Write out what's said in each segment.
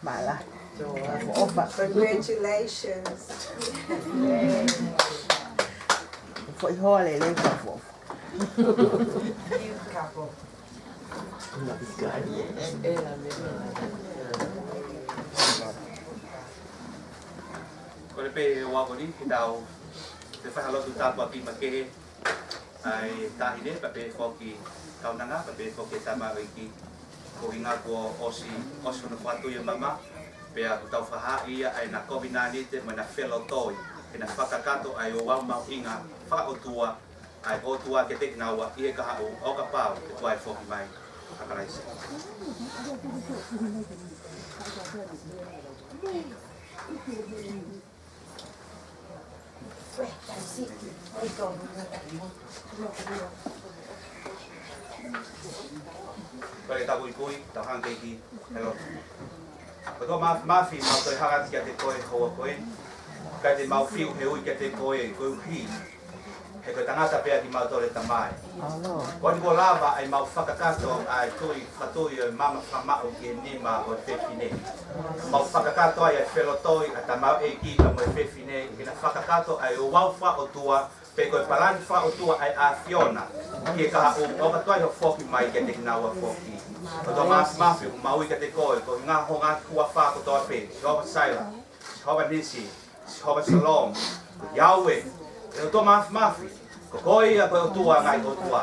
Malah. Congratulations. Foi role lên cả phố. New couple. Ko le pe wa ko ni ki dau te fa halo tu ta pa ki ma ke ai ta ine pa pe fo ki kau nanga pa pe fo ki ta ma ki ko inga ko osi no fatu ye mama pe a tau fa ha ia ai na ko binani te ma na felo toi e na whakakato ai o wau mau inga wha o tua ai o tua ke te naua i e ka hau o ka pau ke tuai whoki mai kakaraisi. Kore ta kui tau hang keiki hello. Ko to mafi mau toi hagat kia te koe hoa koe. Kai te mau fiu he ui kia te koe koe uhi. He koe tangata pia ki mau tore tamai. Ko ni ko lava ai mau whakakato ai tui whatui o mama whamau ki e nima o whewhine. Mau whakakato ai whelotoi a ta mau e ki ka mo e whewhine. Kina whakakato ai o wau wha o tua pe koe parani wha o tua ai a Fiona. Ki e kaha o ka tuai ho whoki mai kia te kinaua whoki. Ko to mafi o mau i ka te koe ko ngā ho ngā kua wha ko toa pe. Shihova Saila, Shihova Nisi, Shihova Shalom, Yahweh. E to mafi. Ko koi a koe o tua ngai o tua.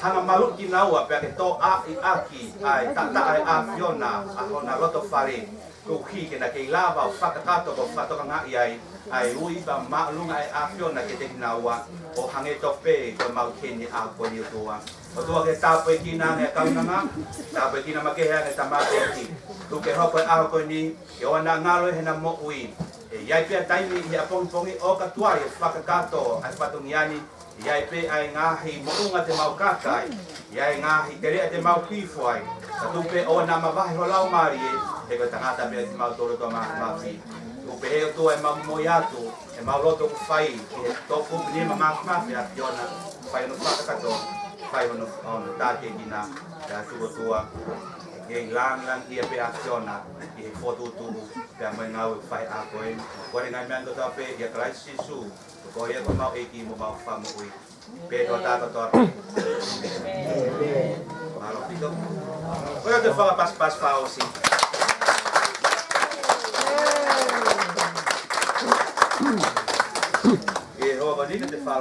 Hanga malu ki naua pe ke to a i aki ai tata ai a Fiona a hona loto whare. Ko ki ke na ke lava o whakakato ko whatoka ngai ai ui ba maalunga ai a Fiona ke te naua o hange tope ko mau keni a ko ni tua. O tua ke tapo ki na ne kaunanga, tapo ki na makehea ke tamate ki. Tu ke hoko a ko ni ke ona ngalo he na mo ui. E iai pia taimi i a pongi o ka tuai e whakakato ai whatungiani. Iai pe ai ngahi mounga te mau kakai. Iai ngahi te rea te mau kifuai. Ka tupe o na mawahi ho lau mari e. He ko tangata pia te mau toro toa mafi. Tupe he o tua e mau moi atu. E mau loto ku whai. Ki he toku ni mafi a Fiona. Whai no whakakato. Whai no tāke kina. Te atu o tua. Ke lang ia pe a Fiona. Ki he whotutuhu. Pe a mai ngau whai a koe. Kore ngai mean toa pe. Ia Kraisi Sisu. Ko ia ko mau eki mo mau fa mo ui. Pe to ta to. Malo pito. Ko te fa pas fa osi. E ho ba ni te fa